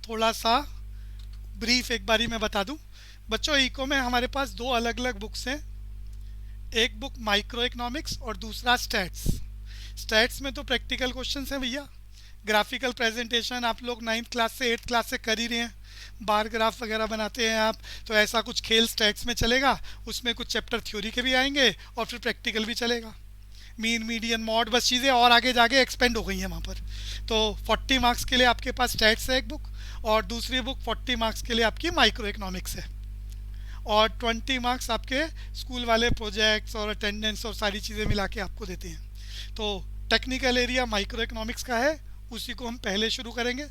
थोड़ा सा ब्रीफ एक बारी मैं बता दूं। बच्चों, इको में हमारे पास दो अलग अलग बुक्स हैं। एक बुक माइक्रो इकोनॉमिक्स और दूसरा स्टैट्स। स्टैट्स में तो प्रैक्टिकल क्वेश्चंस हैं भैया। ग्राफिकल प्रेजेंटेशन आप लोग नाइन्थ क्लास से एट्थ क्लास से कर ही रहे हैं, बार ग्राफ वगैरह बनाते हैं आप। तो ऐसा कुछ खेल स्टैट्स में चलेगा, उसमें कुछ चैप्टर थ्योरी के भी आएंगे और फिर प्रैक्टिकल भी चलेगा। मीन मीडियन मॉड बस चीज़ें और आगे जाके एक्सपेंड हो गई हैं वहाँ पर। तो 40 मार्क्स के लिए आपके पास स्टैट्स है एक बुक, और दूसरी बुक 40 मार्क्स के लिए आपकी माइक्रो इकोनॉमिक्स है। और 20 मार्क्स आपके स्कूल वाले प्रोजेक्ट्स और अटेंडेंस और सारी चीज़ें मिला के आपको देते हैं। तो टेक्निकल एरिया माइक्रो इकोनॉमिक्स का है, उसी को हम पहले शुरू करेंगे।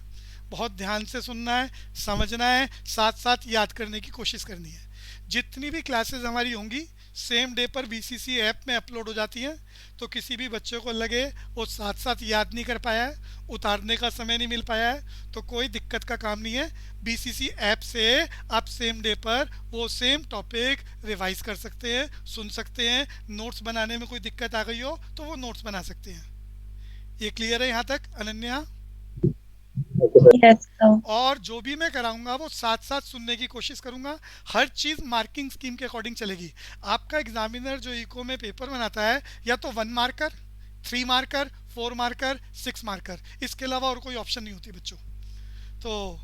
बहुत ध्यान से सुनना है, समझना है, साथ साथ याद करने की कोशिश करनी है। जितनी भी क्लासेस हमारी होंगी सेम डे पर बीसीसी ऐप में अपलोड हो जाती हैं। तो किसी भी बच्चे को लगे वो साथ साथ याद नहीं कर पाया है, उतारने का समय नहीं मिल पाया है, तो कोई दिक्कत का काम नहीं है। बीसीसी ऐप से आप सेम डे पर वो सेम टॉपिक रिवाइज कर सकते हैं, सुन सकते हैं। नोट्स बनाने में कोई दिक्कत आ गई हो तो वो नोट्स बना सकते हैं। ये क्लियर है यहाँ तक अनन्या? Yes sir. और जो भी मैं कराऊंगा वो साथ साथ सुनने की कोशिश करूंगा। हर चीज़ मार्किंग स्कीम के अकॉर्डिंग चलेगी। आपका एग्जामिनर जो इको में पेपर बनाता है, या तो 1 मार्कर, 3 मार्कर, 4 मार्कर, 6 मार्कर, इसके अलावा और कोई ऑप्शन नहीं होती बच्चों। तो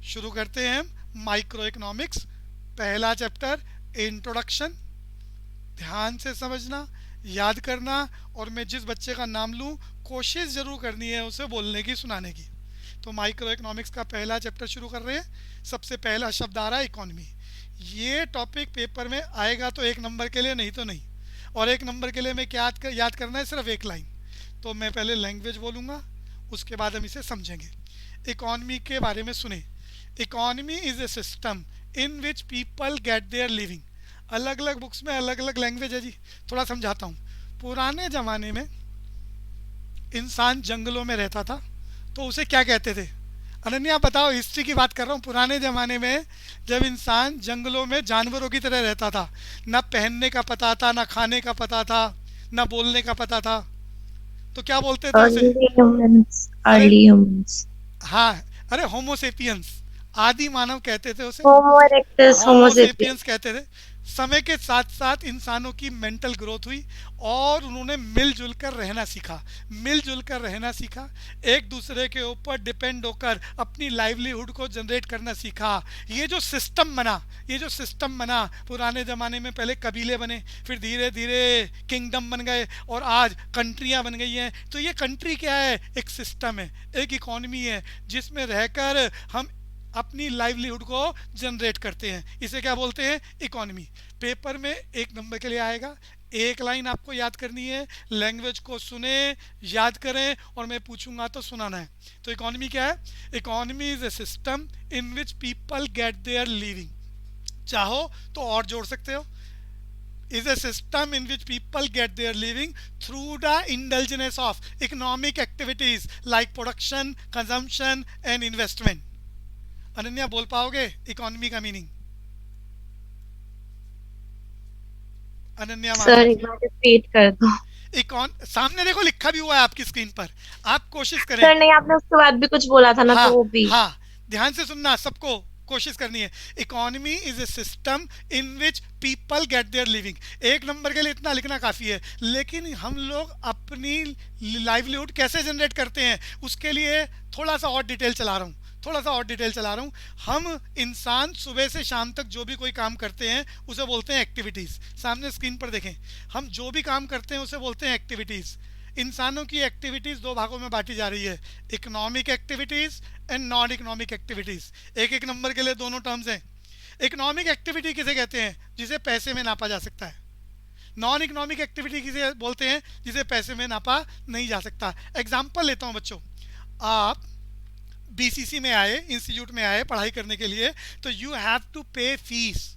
शुरू करते हैं हम माइक्रो इकोनॉमिक्स। पहला चैप्टर इंट्रोडक्शन। ध्यान से समझना, याद करना, और मैं जिस बच्चे का नाम लूँ कोशिश ज़रूर करनी है उसे बोलने की, सुनाने की। तो माइक्रो इकोनॉमिक्स का पहला चैप्टर शुरू कर रहे हैं। सबसे पहला शब्द आ रहा है इकोनॉमी। ये टॉपिक पेपर में आएगा तो 1 नंबर के लिए, नहीं तो नहीं। और 1 नंबर के लिए मैं क्या याद करना है? सिर्फ एक लाइन। तो मैं पहले लैंग्वेज बोलूँगा, उसके बाद हम इसे समझेंगे। इकॉनमी के बारे में सुने। Economy is a system in which people get their living. अलग अलग बुक्स में अलग अलग लैंग्वेज है जी। थोड़ा समझाता हूँ। पुराने ज़माने में इंसान जंगलों में रहता था, तो उसे क्या कहते थे? अनन्या बताओ, हिस्ट्री की बात कर रहा हूँ। पुराने ज़माने में जब इंसान जंगलों में जानवरों की तरह रहता था, ना पहनने का पता था, ना खाने का पता था, ना बोलने का पता था, तो क्या बोलते थे उसे? Early humans. अरे अर्ली ह्यूमंस। हाँ, अरे होमोसेपियंस, आदि मानव कहते थे उसे। होमो इरेक्टस, होमो होमोसेपियंस सेपियंस। कहते थे। समय के साथ साथ इंसानों की मेंटल ग्रोथ हुई और उन्होंने मिलजुल कर रहना सीखा। मिलजुल कर रहना सीखा, एक दूसरे के ऊपर डिपेंड होकर अपनी लाइवलीहुड को जनरेट करना सीखा। ये जो सिस्टम बना, ये जो सिस्टम बना पुराने ज़माने में, पहले कबीले बने, फिर धीरे धीरे किंगडम बन गए, और आज कंट्रियां बन गई हैं। तो ये कंट्री क्या है? एक सिस्टम है, एक इकॉनमी है, जिसमें रहकर हम अपनी लाइवलीहुड को जनरेट करते हैं। इसे क्या बोलते हैं? इकोनॉमी। पेपर में 1 नंबर के लिए आएगा। एक लाइन आपको याद करनी है। लैंग्वेज को सुने, याद करें, और मैं पूछूंगा तो सुनाना है। तो इकोनॉमी क्या है? Economy is a system in which people get their living. चाहो तो और जोड़ सकते हो। is a system in which people get their living through the indulgence of economic activities like production, consumption and investment। Ananya बोल पाओगे इकोनॉमी का meaning? Ananya sir मानव। एक बार रिपीट कर दो। इकॉन सामने देखो, लिखा भी हुआ है आपकी स्क्रीन पर। आप कोशिश करें। सर नहीं, आपने उसके बाद भी कुछ बोला था ना, तो हाँ, वो भी। हाँ, ध्यान से सुनना सबको, कोशिश करनी है। Economy is a system in which people get their living. 1 नंबर के लिए इतना लिखना काफ़ी है। लेकिन हम लोग अपनी लाइवलीहुड कैसे जनरेट करते हैं, उसके लिए थोड़ा सा और डिटेल चला रहा हूँ। थोड़ा सा और डिटेल चला रहा हूँ। हम इंसान सुबह से शाम तक जो भी कोई काम करते हैं उसे बोलते हैं एक्टिविटीज़। सामने स्क्रीन पर देखें, हम जो भी काम करते हैं उसे बोलते हैं एक्टिविटीज़। इंसानों की एक्टिविटीज़ दो भागों में बांटी जा रही है, economic activities and non economic activities. एक एक नंबर के लिए दोनों टर्म्स हैं। इकोनॉमिक एक्टिविटी किसे कहते हैं? जिसे पैसे में नापा जा सकता है। नॉन इकोनॉमिक एक्टिविटी किसे बोलते हैं? जिसे पैसे में नापा नहीं जा सकता। एग्जाम्पल लेता हूँ बच्चों। आप बीसीसी में आए, इंस्टीट्यूट में आए पढ़ाई करने के लिए, तो यू हैव टू पे फीस।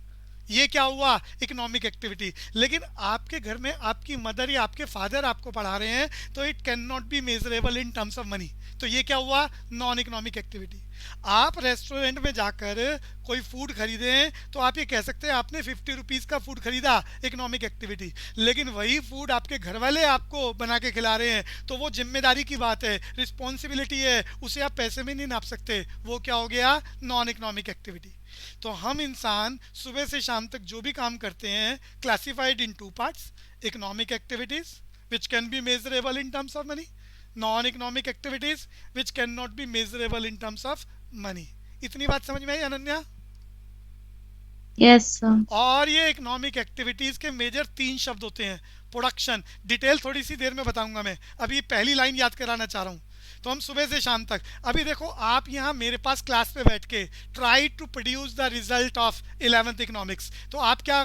ये क्या हुआ? Economic activity. लेकिन आपके घर में आपकी मदर या आपके फादर आपको पढ़ा रहे हैं, तो it can not be measurable in terms of money. तो ये क्या हुआ? Non economic activity. आप रेस्टोरेंट में जाकर कोई फूड खरीदे हैं तो आप ये कह सकते हैं आपने 50 रुपीज़ का फूड खरीदा, इकोनॉमिक एक्टिविटी। लेकिन वही फूड आपके घर वाले आपको बना के खिला रहे हैं तो वो जिम्मेदारी की बात है, रिस्पॉन्सिबिलिटी है, उसे आप पैसे में नहीं नाप सकते, वो क्या हो गया, नॉन इकोनॉमिक एक्टिविटी। तो हम इंसान सुबह से शाम तक जो भी काम करते हैं classified in two parts, economic activities which can B measurable in terms of money, non economic activities which can not be measurable in terms of money. इतनी बात समझ में आई अनन्या? yes sir. और ये इकोनॉमिक एक्टिविटीज के मेजर 3 शब्द होते हैं। प्रोडक्शन, डिटेल थोड़ी सी देर में बताऊंगा मैं, अभी पहली लाइन याद कराना चाह रहा हूँ। तो हम सुबह से शाम तक, अभी देखो आप यहाँ मेरे पास क्लास पे बैठ के try to produce the result of 11th economics, तो आप क्या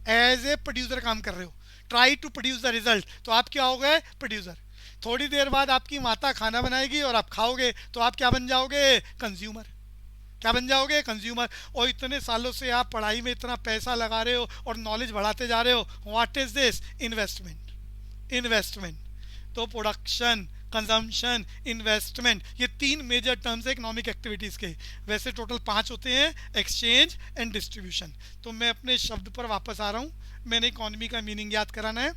एज ए प्रोड्यूसर काम कर रहे हो, try to produce the result, तो आप क्या हो गए, प्रोड्यूसर। थोड़ी देर बाद आपकी माता खाना बनाएगी और आप खाओगे, तो आप क्या बन जाओगे, कंज्यूमर। क्या बन जाओगे, कंज्यूमर। और इतने सालों से आप पढ़ाई में इतना पैसा लगा रहे हो और नॉलेज बढ़ाते जा रहे हो, what is this, investment. Investment, तो प्रोडक्शन, कंजम्पशन, इन्वेस्टमेंट, ये 3 मेजर टर्म्स है इकोनॉमिक एक्टिविटीज़ के। वैसे टोटल 5 होते हैं, एक्सचेंज एंड डिस्ट्रीब्यूशन। तो मैं अपने शब्द पर वापस आ रहा हूँ, मैंने इकोनॉमी का मीनिंग याद कराना है।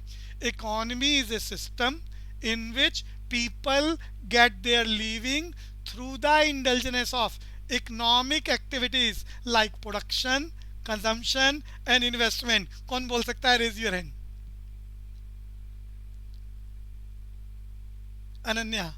Economy is a system in which people get their living through the indulgence of economic activities like production, consumption and investment. कौन बोल सकता है, raise your hand. Ananya.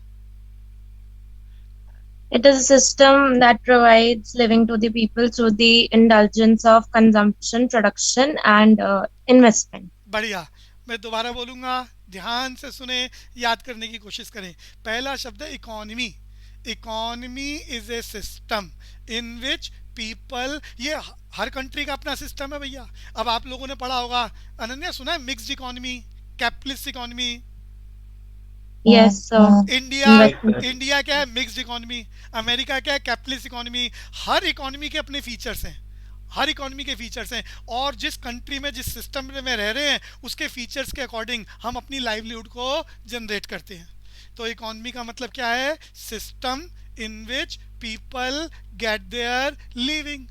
It is a system that provides living to the people through the indulgence of consumption, production, and investment. बढ़िया, मैं दोबारा बोलूंगा, ध्यान से सुने, याद करने की कोशिश करें। पहला शब्द है economy. Economy is a system in which people, ये हर कंट्री का अपना सिस्टम है भैया। अब आप लोगों ने पढ़ा होगा, अनन्या सुना है, mixed economy, capitalist economy. Yes, sir. India, Investment. India क्या है, मिक्स्ड इकोनॉमी। अमेरिका क्या है, कैपिटलिस्ट इकोनॉमी। हर इकोनॉमी के अपने फीचर्स हैं, हर इकोनॉमी के फीचर्स हैं, और जिस कंट्री में, जिस सिस्टम में रह रहे हैं, उसके फीचर्स के अकॉर्डिंग हम अपनी लाइवलीहुड को जनरेट करते हैं। तो इकोनॉमी का मतलब क्या है, system in which people get their living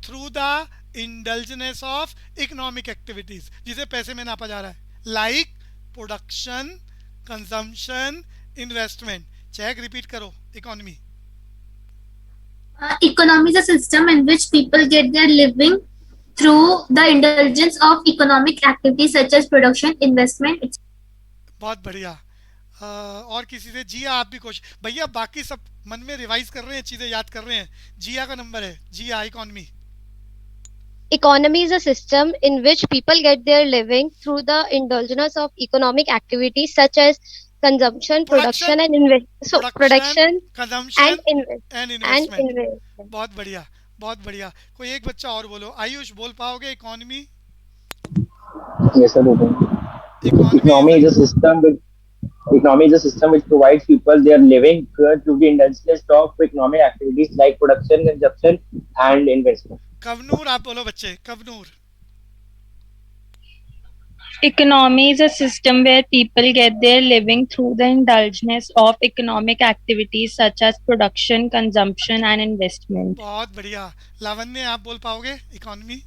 through the indulgence of economic activities, जिसे पैसे में नापा जा रहा है, like production, consumption, investment. Check, repeat करो, economy. Economy is a system in which people get their living through the indulgence of economic activities such as production, investment, etc. बहुत बढ़िया। और किसी से, जिया आप भी कोशिश, भैया बाकी सब मन में रिवाइज कर रहे हैं, चीजें याद कर रहे हैं। जिया का नंबर है, जिया, economy. Economy is a system in which people get their living through the indulgence of economic activities such as consumption, production, and production consumption and and investment. investment. बहुत बढ़िया, बहुत बढ़िया। कोई एक बच्चा और बोलो, आयुष बोल पाओगे, economy. Yes, sir. Economy Economy is a system which Economy is a system which provides people their living through the indulgence of economic activities like production, consumption, and investment. कवनूर आप बोलो बच्चे, कवनूर। Economy is a system where people get their living through the indulgence of economic activities such as production, consumption, and investment. बहुत बढ़िया। लावण्य आप बोल पाओगे, economy.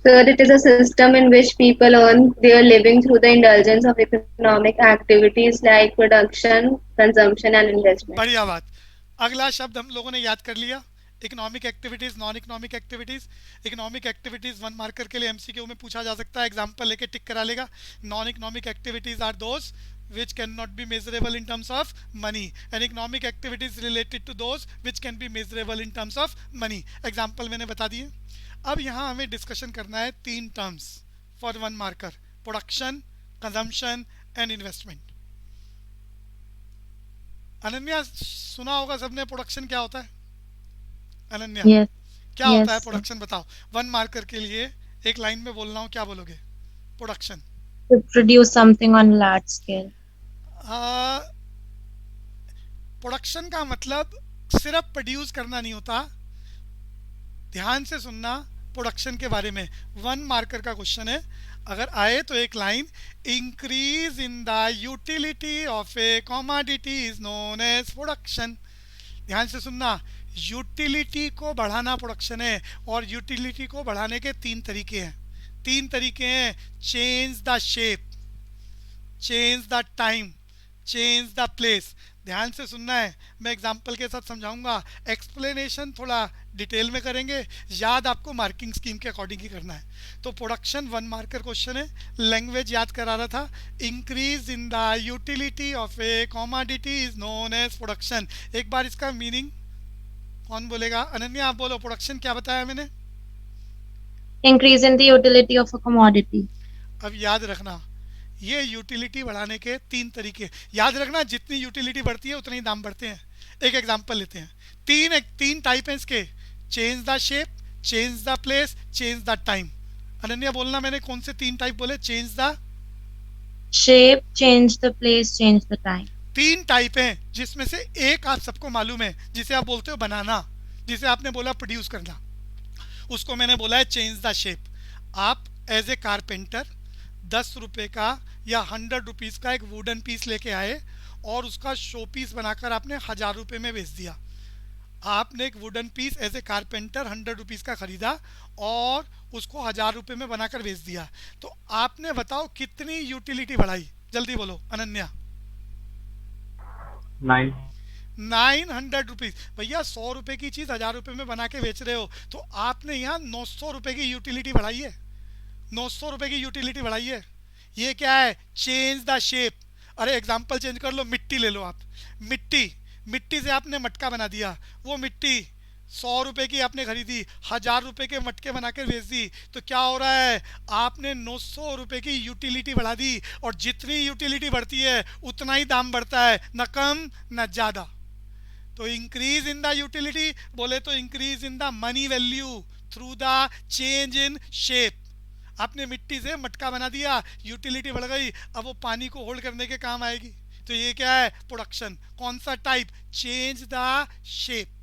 Sir, it is a system in which people earn their living through the indulgence of economic activities like production, consumption, and investment. बढ़िया बात। अगला शब्द हम लोगों ने याद कर लिया, economic activities, non economic activities. Economic activities 1 marker के लिए एमसीक्यू में पूछा जा सकता है, एग्जांपल लेके टिक करा लेगा। Non economic activities are those which cannot be measurable in terms of money, and economic activities related to those which can be measurable in terms of money. Example मैंने बता दिए। अब यहाँ हमें डिस्कशन करना है 3 terms for 1 marker, production, consumption and investment. Ananya सुना होगा सबने, प्रोडक्शन क्या होता है, अनन्या? Yes. क्या होता है Yes, प्रोडक्शन, बताओ। 1 मार्कर के लिए एक लाइन में बोलना हो, क्या बोलोगे, production? To produce something on large scale. Production का मतलब सिर्फ प्रोड्यूस करना नहीं होता, ध्यान से सुनना प्रोडक्शन के बारे में। 1 मार्कर का क्वेश्चन है, अगर आए तो एक line, increase in the utility of a commodity is known as production. ध्यान से सुनना, यूटिलिटी को बढ़ाना प्रोडक्शन है, और यूटिलिटी को बढ़ाने के तीन तरीके हैं। Change the shape, change the time, change the place. ध्यान से सुनना है, मैं एग्जांपल के साथ समझाऊंगा, एक्सप्लेनेशन थोड़ा डिटेल में करेंगे, याद आपको मार्किंग स्कीम के अकॉर्डिंग ही करना है। तो प्रोडक्शन 1 मार्कर क्वेश्चन है, लैंग्वेज याद करा रहा था। Increase in the utility of a commodity is known as production. एक बार इसका मीनिंग कौन बोलेगा? अनन्या आप बोलो, प्रोडक्शन क्या बताया मैंने? Increase in the utility of a commodity. अब याद रखना, ये यूटिलिटी बढ़ाने के तीन तरीके याद रखना, जितनी यूटिलिटी बढ़ती है उतने ही दाम बढ़ते हैं। एक एग्जांपल लेते हैं, तीन टाइप हैं इसके, change the shape, change the place, change the time. Ananya बोलना, मैंने कौन से तीन टाइप बोले? Change the Shape, change the place, change the time. तीन टाइप हैं, जिसमें से एक आप सबको मालूम है, जिसे आप बोलते हो बनाना, जिसे आपने बोला प्रोड्यूस करना, उसको मैंने बोला है चेंज द शेप। आप एज ए कारपेंटर 10 रुपए का या 100 रुपीज़ का एक वुडन पीस लेके आए और उसका शो पीस बनाकर आपने 1000 रुपये में बेच दिया। आपने एक wooden piece as a carpenter 100 rupees का खरीदा और उसको 1000 रुपये में बनाकर बेच दिया। तो आपने बताओ कितनी यूटिलिटी बढ़ाई? जल्दी बोलो अनन्या। 900 रुपीज़। भैया 100 रुपये की चीज़ 1000 रुपये में बना के बेच रहे हो, तो आपने यहाँ 900 रुपये की यूटिलिटी बढ़ाई है। 900 रुपये की यूटिलिटी बढ़ाई है। ये क्या है? Change the shape. अरे एग्जाम्पल चेंज कर लो, मिट्टी ले लो आप। मिट्टी से आपने मटका बना दिया, वो मिट्टी 100 रुपये की आपने खरीदी, 1000 रुपये के मटके बना के बेच दी, तो क्या हो रहा है? आपने 900 रुपये की यूटिलिटी बढ़ा दी, और जितनी यूटिलिटी बढ़ती है उतना ही दाम बढ़ता है, न कम न ज़्यादा। तो इंक्रीज इन द यूटिलिटी बोले तो increase in the money value through the change in shape. आपने मिट्टी से मटका बना दिया, यूटिलिटी बढ़ गई, अब वो पानी को होल्ड करने के काम आएगी। तो ये क्या है? प्रोडक्शन। कौन सा टाइप? Change the shape.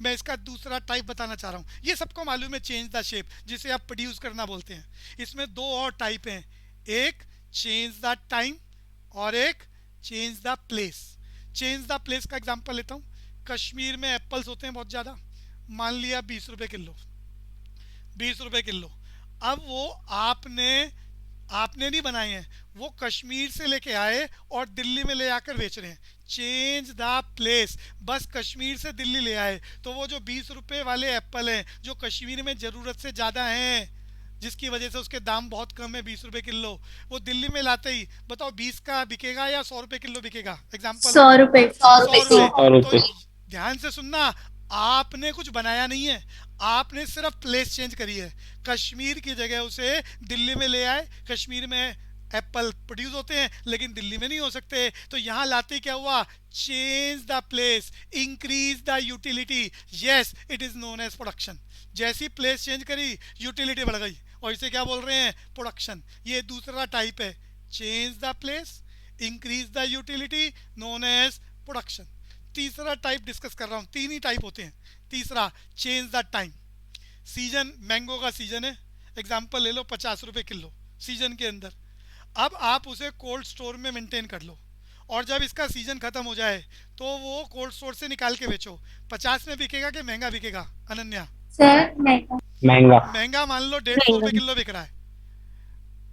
मैं इसका दूसरा टाइप बताना चाह रहा हूँ। ये सबको मालूम है चेंज द शेप, जिसे आप प्रोड्यूस करना बोलते हैं। इसमें दो और टाइप हैं, एक चेंज द टाइम और एक change the place. Change the place का एग्जांपल लेता हूँ। कश्मीर में एप्पल्स होते हैं बहुत ज़्यादा, मान लिया 20 रुपये किलो, 20 रुपये किलो। अब वो आपने नहीं बनाए हैं, वो कश्मीर से लेके आए और दिल्ली में ले आकर बेच रहे हैं। चेंज द प्लेस, बस कश्मीर से दिल्ली ले आए, तो वो जो 20 रुपये वाले एप्पल हैं, जो कश्मीर में ज़रूरत से ज़्यादा हैं, जिसकी वजह से उसके दाम बहुत कम है, 20 रुपये किलो, वो दिल्ली में लाते ही बताओ 20 का बिकेगा या 100 रुपये किलो बिकेगा? एग्जाम्पल 100 रुपए। 100 रुपये। तो ध्यान से सुनना, आपने कुछ बनाया नहीं है, आपने सिर्फ प्लेस चेंज करी है। कश्मीर की जगह उसे दिल्ली में ले आए। कश्मीर में एप्पल प्रोड्यूस होते हैं लेकिन दिल्ली में नहीं हो सकते, तो यहाँ लाते क्या हुआ? Change the place, increase the utility, yes it is known as production. जैसी प्लेस चेंज करी यूटिलिटी बढ़ गई, और इसे क्या बोल रहे हैं? प्रोडक्शन। ये दूसरा टाइप है, change the place, increase the utility, known as production. तीसरा टाइप डिस्कस कर रहा हूँ, तीन ही टाइप होते हैं। तीसरा change the time. Season, mango का सीजन है, एग्जाम्पल ले लो 50 रुपये किलो सीजन के अंदर। अब आप उसे कोल्ड स्टोर में मेंटेन कर लो, और जब इसका सीजन खत्म हो जाए तो वो कोल्ड स्टोर से निकाल के बेचो। 50 में बिकेगा कि महंगा बिकेगा अनन्या? सर महंगा। महंगा मान लो 150 रुपये किलो बिक रहा है,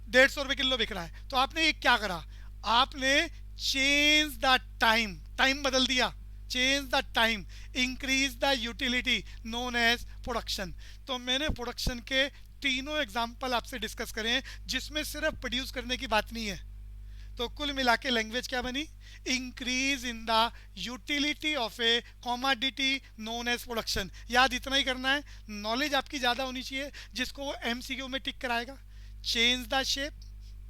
150 रुपये किलो बिक रहा है। तो आपने ये क्या करा? आपने चेंज द टाइम, टाइम बदल दिया। Change the time, increase the utility, known as production. तो मैंने प्रोडक्शन के तीनों एग्जाम्पल आपसे डिस्कस करें, जिसमें सिर्फ प्रोड्यूस करने की बात नहीं है। तो कुल मिला के लैंग्वेज क्या बनी? Increase in the utility of a commodity known as production. याद इतना ही करना है, नॉलेज आपकी ज़्यादा होनी चाहिए, जिसको वो MCQ में टिक कराएगा। Change the shape,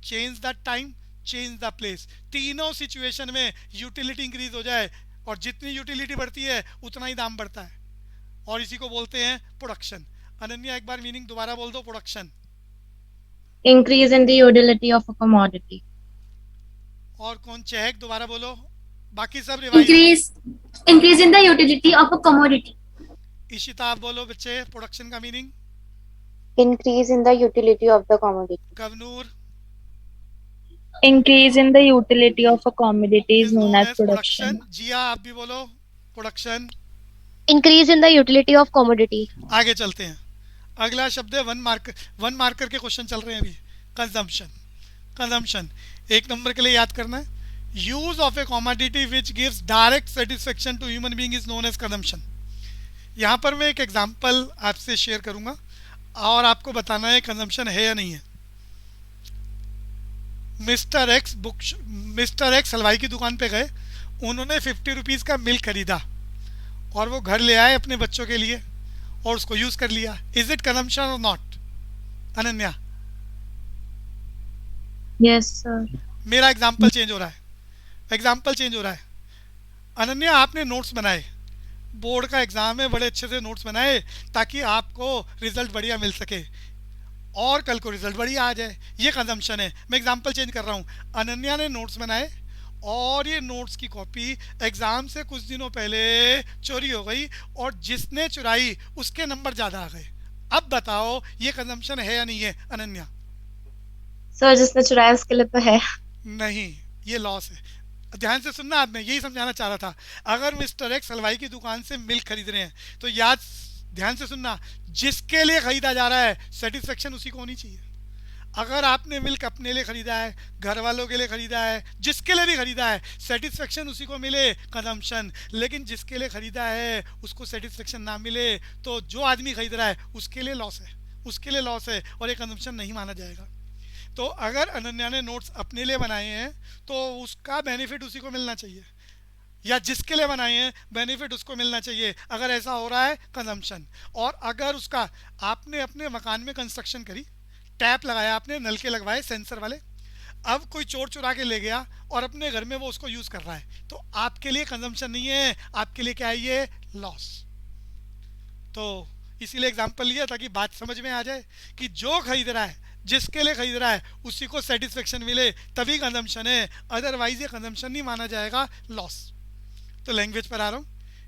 change the time, change the place. तीनों सिचुएशन में यूटिलिटी इंक्रीज हो जाए, और जितनी यूटिलिटी बढ़ती है उतना ही दाम बढ़ता है, और इसी को बोलते हैं प्रोडक्शन। अनन्या एक बार मीनिंग दोबारा बोल दो, production. Increase in the utility of a commodity. और कौन? चहक दोबारा बोलो, बाकी सब revise. Increase in the utility of a commodity. Ishita आप बोलो बच्चे, प्रोडक्शन का meaning. Increase in the utility of the commodity. कवनूर? Increase in the utility of a commodity is known as production. जिया आप भी बोलो, production. increase in the utility of commodity. आगे चलते हैं, अगला शब्द है वन मार्कर के क्वेश्चन चल रहे हैं अभी। कंजम्पशन, कंजम्पशन 1 नंबर के लिए याद करना है, use of a commodity which gives direct satisfaction to human being is known as consumption. यहाँ पर मैं एक एग्जांपल आपसे शेयर करूँगा और आपको बताना है कंजम्पशन है या नहीं है। मिस्टर एक्स हलवाई की दुकान पे गए, उन्होंने 50 रुपीज़ का मिल्क खरीदा और वो घर ले आए अपने बच्चों के लिए और उसको यूज़ कर लिया। इज इट कंजम्पशन और नॉट? Ananya, Yes, sir. मेरा एग्जाम्पल चेंज हो रहा है, एग्जाम्पल चेंज हो रहा है। अनन्या, आपने नोट्स बनाए, बोर्ड का एग्ज़ाम है, बड़े अच्छे से नोट्स बनाए ताकि आपको रिजल्ट बढ़िया मिल सके और कल को रिजल्ट बढ़िया आ जाए। ये कंजम्पशन है। मैं एग्जाम्पल चेंज कर रहा हूँ। अनन्या ने नोट्स बनाए और ये नोट्स की कॉपी एग्ज़ाम से कुछ दिनों पहले चोरी हो गई और जिसने चुराई उसके नंबर ज़्यादा आ गए। अब बताओ ये कंजम्पशन है या नहीं है अनन्या? सर, जिसने चुराया उसके लिए तो है। नहीं, ये लॉस है। ध्यान से सुनना, आप, मैं यही समझाना चाह रहा था। अगर मिस्टर एक्स हलवाई की दुकान से मिल्क खरीद रहे हैं तो ध्यान से सुनना, जिसके लिए खरीदा जा रहा है सेटिस्फेक्शन उसी को होनी चाहिए। अगर आपने मिल्क अपने लिए खरीदा है, घर वालों के लिए खरीदा है, जिसके लिए भी खरीदा है, सेटिस्फेक्शन उसी को मिले, कंजम्पशन। लेकिन जिसके लिए खरीदा है उसको सेटिस्फेक्शन ना मिले तो जो आदमी खरीद रहा है उसके लिए लॉस है, उसके लिए लॉस है और ये कंजम्पशन नहीं माना जाएगा। तो अगर अनन्या ने नोट्स अपने लिए बनाए हैं तो उसका बेनिफिट उसी को मिलना चाहिए, या जिसके लिए बनाए हैं बेनिफिट उसको मिलना चाहिए। अगर ऐसा हो रहा है कंजम्पशन। और अगर उसका, आपने अपने मकान में कंस्ट्रक्शन करी, टैप लगाया आपने, नलके लगवाए सेंसर वाले, अब कोई चोर चुरा के ले गया और अपने घर में वो उसको यूज़ कर रहा है, तो आपके लिए कंजम्पशन नहीं है, आपके लिए क्या है, ये लॉस। तो इसीलिए एग्जांपल लिया ताकि बात समझ में आ जाए कि जो खरीद रहा है, जिसके लिए खरीद रहा है उसी को सेटिस्फेक्शन मिले तभी कंजम्पशन है, अदरवाइज ये कंजम्पशन नहीं माना जाएगा, लॉस। तो लैंग्वेज पर आ रहा हूँ।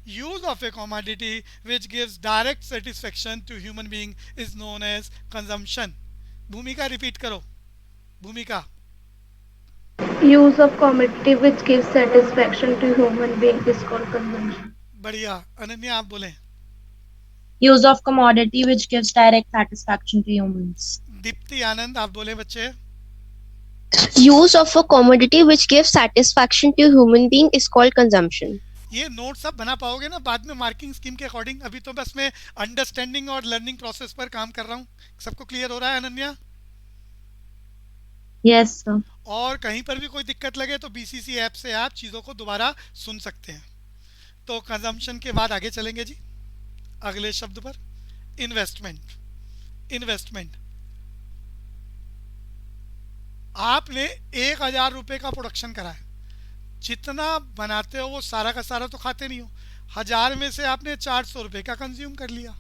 Use of a commodity which gives direct satisfaction to human being is known as consumption. Bhumika repeat करो, Bhumika. Use of commodity which gives satisfaction to human being is called consumption. बढ़िया। अनन्या, आप बोलें। Use of commodity which gives direct satisfaction to humans. Deepti, आनंद, आप बोले बच्चे। Use of a commodity which gives satisfaction to human being is called consumption. ये notes आप बना पाओगे ना बाद में मार्किंग स्कीम के अकॉर्डिंग? अभी तो बस मैं अंडरस्टैंडिंग और लर्निंग प्रोसेस पर काम कर रहा हूँ। सबको क्लियर हो रहा है अनन्या? Yes, sir. और कहीं पर भी कोई दिक्कत लगे तो बीसीसी ऐप से आप चीज़ों को दोबारा सुन सकते हैं। तो कंजम्पशन के बाद आगे चलेंगे जी अगले शब्द पर, इन्वेस्टमेंट। इन्वेस्टमेंट, आपने 1000 रुपये का प्रोडक्शन करा है, जितना बनाते हो वो सारा का सारा तो खाते नहीं हो, 1000 में से आपने 400 रुपये का कंज्यूम कर लिया,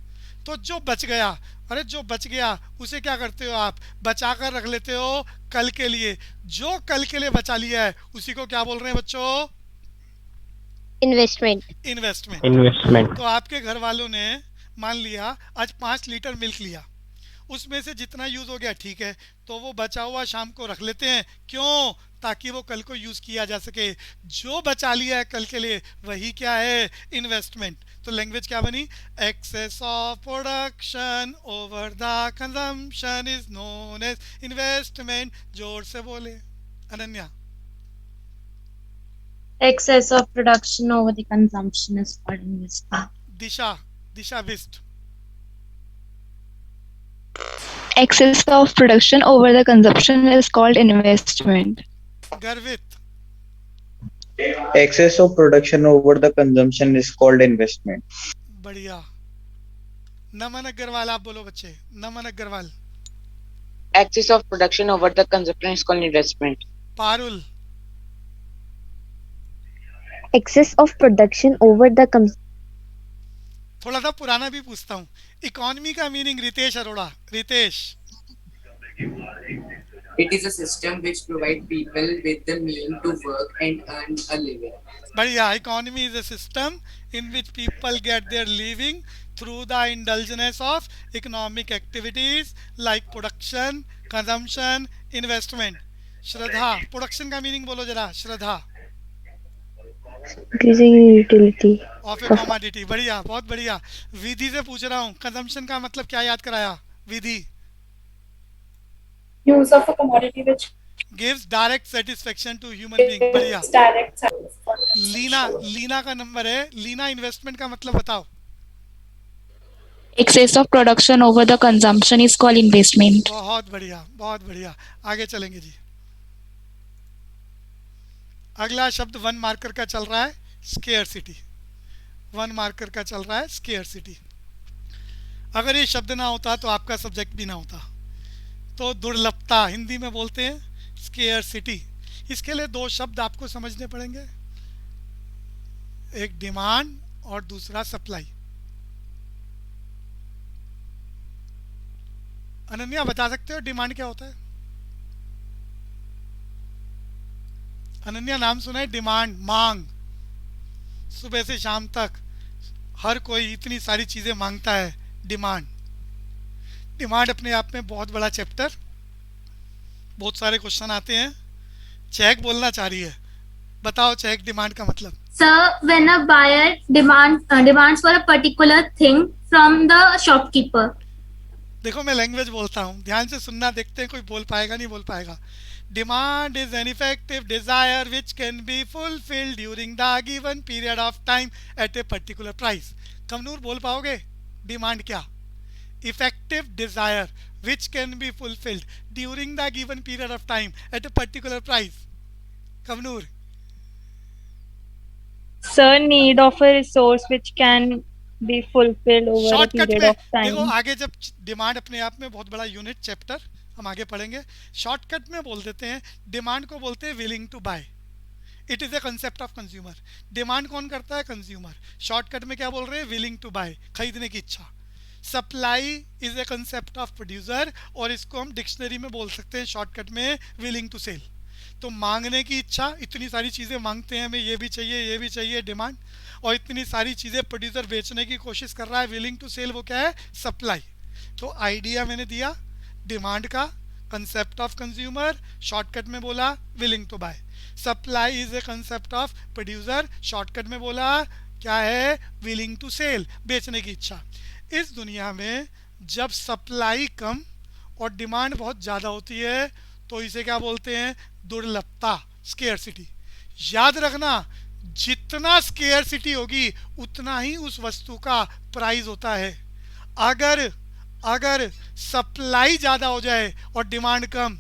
तो जो बच गया, अरे जो बच गया उसे क्या करते हो आप, बचा कर रख लेते हो कल के लिए। जो कल के लिए बचा लिया है उसी को क्या बोल रहे हैं बच्चों? Investment. इन्वेस्टमेंट। इन्वेस्टमेंट। तो आपके घर वालों ने मान लिया आज 5 लीटर मिल्क लिया, उसमें से जितना यूज़ हो गया ठीक है, तो वो बचा हुआ शाम को रख लेते हैं, क्यों? ताकि वो कल को यूज़ किया जा सके। जो बचा लिया है कल के लिए वही क्या है, इन्वेस्टमेंट। तो लैंग्वेज क्या बनी? Excess of production over the consumption is known as investment. जोर से बोले Ananya. Excess of production over the consumption is called investment. Disha, Disha Bisht. Excess of production over the consumption is called investment. गर्वित। Excess of production over the consumption is called investment. बढ़िया। नमन अग्रवाल, आप बोलो बच्चे। नमन Agarwal. Excess of production over the consumption is called investment. Parul. Excess of production over the थोड़ा सा पुराना भी पूछता हूँ, इकोनॉमी का meaning. Ritesh Arora, Ritesh. It is a system which provides people with the means to work and earn a living. बढ़िया। Economy is a system in which people get their living through the indulgence of economic activities like production, consumption, investment. Shraddha, production का meaning बोलो जरा, Shraddha. increasing in utility. Of a commodity. बढ़िया, बहुत बढ़िया। विधि से पूछ रहा हूँ, कंजम्पशन का मतलब क्या याद कराया? Vidhi Use of a commodity which gives direct satisfaction to human being. बढ़िया। gives direct Leena, satisfaction. Leena का नंबर है। लीना, इन्वेस्टमेंट का मतलब बताओ। Excess of production over the consumption is called investment. बहुत बढ़िया, बहुत बढ़िया। आगे चलेंगे जी। अगला शब्द वन मार्कर का चल रहा है, स्केयरसिटी। वन मार्कर का चल रहा है, स्केयरसिटी। अगर ये शब्द ना होता तो आपका सब्जेक्ट भी ना होता। तो दुर्लभता हिंदी में बोलते हैं स्केयरसिटी। इसके लिए दो शब्द आपको समझने पड़ेंगे, एक डिमांड और दूसरा सप्लाई। अनन्या बता सकते हो डिमांड क्या होता है? अनन्या, नाम सुना है डिमांड? मांग। सुबह से शाम तक हर कोई इतनी सारी चीजें मांगता है, डिमांड। डिमांड अपने आप में बहुत बड़ा चैप्टर, बहुत सारे क्वेश्चन आते हैं। चेक बोलना चाह रही है, बताओ चेक डिमांड का मतलब। Sir, when a buyer demands for a particular thing from the shopkeeper. देखो मैं लैंग्वेज बोलता हूँ, ध्यान से सुनना, देखते हैं कोई बोल पाएगा नहीं बोल पाएगा। Demand is an effective desire which can be fulfilled during the given period of time at a particular price. Kamnoor बोल पाओगे डिमांड क्या? Effective desire which can be fulfilled during the given period of time at a particular price. Kamnoor. Sir, need of a resource which can be fulfilled over a shortcut period में of time. देखो, आगे जब demand अपने आप में बहुत बड़ा unit chapter हम आगे पढ़ेंगे, शॉर्टकट में बोल देते हैं डिमांड को बोलते हैं willing to buy. It is a concept of consumer. Demand कौन करता है? कंज्यूमर। शॉर्टकट में क्या बोल रहे हैं? विलिंग टू बाय, खरीदने की इच्छा। Supply is a concept of producer, और इसको हम डिक्शनरी में बोल सकते हैं शॉर्टकट में विलिंग टू सेल। तो मांगने की इच्छा, इतनी सारी चीज़ें मांगते हैं, हमें ये भी चाहिए ये भी चाहिए, डिमांड। और इतनी सारी चीज़ें प्रोड्यूसर बेचने की कोशिश कर रहा है, विलिंग टू सेल, वो क्या है? सप्लाई। तो आइडिया मैंने दिया डिमांड का, कंसेप्ट ऑफ कंज्यूमर, शॉर्टकट में बोला willing to buy. Supply is a concept of producer, shortcut में बोला क्या है? विलिंग टू सेल, बेचने की इच्छा। इस दुनिया में जब सप्लाई कम और डिमांड बहुत ज़्यादा होती है तो इसे क्या बोलते हैं? दुर्लभता, स्केयरसिटी। याद रखना, जितना स्केयरसिटी होगी उतना ही उस वस्तु का प्राइस होता है। अगर सप्लाई ज़्यादा हो जाए और डिमांड कम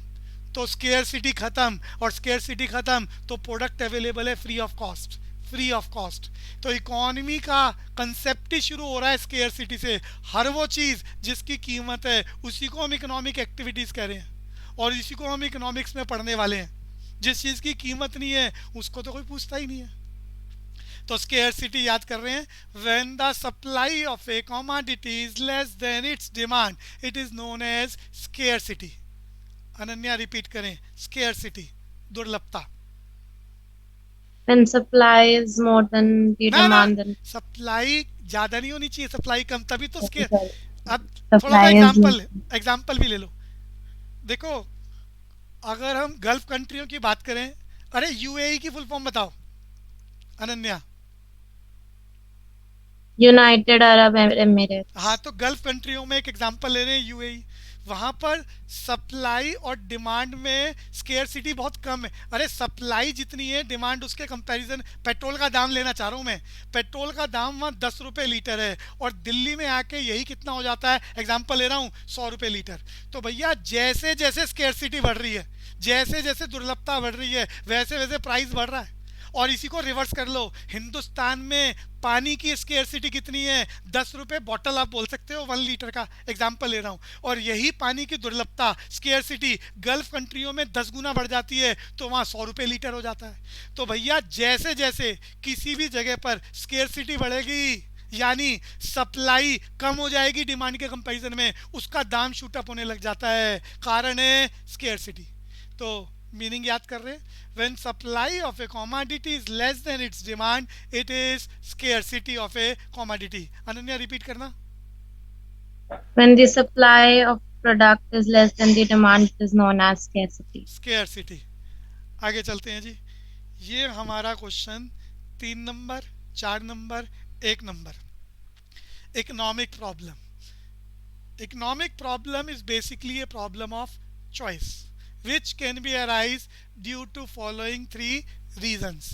तो स्केयरसिटी खत्म, और स्केयरसिटी खत्म तो प्रोडक्ट अवेलेबल है free of cost, free of cost. तो इकोनॉमी का कंसेप्ट ही शुरू हो रहा है स्केयरसिटी से। हर वो चीज़ जिसकी कीमत है उसी को हम इकोनॉमिक एक्टिविटीज़ कह रहे हैं, और इसी को हम इकोनॉमिक्स में पढ़ने वाले हैं। जिस चीज़ की कीमत नहीं है उसको तो कोई पूछता ही नहीं है। तो स्केयरसिटी याद कर रहे हैं, when the supply of a commodity is less than its demand it is known as scarcity. Ananya repeat करें, स्केयरसिटी, दुर्लभता। When supply is more than the demand, then supply ज्यादा नहीं होनी चाहिए, सप्लाई कम, तभी तो okay, स्केयर। sorry. अब थोड़ा सा Supply is एग्जाम्पल भी ले लो। देखो, अगर हम गल्फ कंट्रियों की बात करें, अरे यूएई की फुल फॉर्म बताओ अनन्या। United Arab Emirates. हाँ, तो गल्फ कंट्रियों में एक एग्जांपल ले रहे हैं यूएई। वहाँ पर सप्लाई और डिमांड में स्केयरसिटी बहुत कम है। अरे सप्लाई जितनी है, डिमांड उसके कंपैरिजन। पेट्रोल का दाम लेना चाह रहा हूँ मैं, पेट्रोल का दाम वहाँ 10 रुपये लीटर है, और दिल्ली में आके यही कितना हो जाता है? एग्जांपल ले रहा हूँ, 100 रुपये लीटर। तो भैया जैसे जैसे स्केयरसिटी बढ़ रही है, जैसे जैसे दुर्लभता बढ़ रही है, वैसे वैसे प्राइस बढ़ रहा है। और इसी को रिवर्स कर लो, हिंदुस्तान में पानी की स्केयरसिटी कितनी है? 10 रुपये बॉटल आप बोल सकते हो, 1 लीटर का एग्जांपल ले रहा हूँ। और यही पानी की दुर्लभता, स्केयरसिटी, गल्फ कंट्रियों में 10 गुना बढ़ जाती है, तो वहाँ 100 रुपये लीटर हो जाता है। तो भैया जैसे जैसे किसी भी जगह पर स्केयरसिटी बढ़ेगी, यानी सप्लाई कम हो जाएगी डिमांड के कंपैरिजन में, उसका दाम शूट अप होने लग जाता है। कारण है स्केयरसिटी। तो मीनिंग याद कर रहे हैं, when supply of a commodity is less than its demand it is scarcity of a commodity. Ananya repeat करना। When the supply of product is less than the demand, it is known as scarcity. Scarcity. आगे चलते हैं जी। ये हमारा question 3 number, 4 number, एक number, economic problem. Economic problem is basically a problem of choice which can be arise due to following three reasons.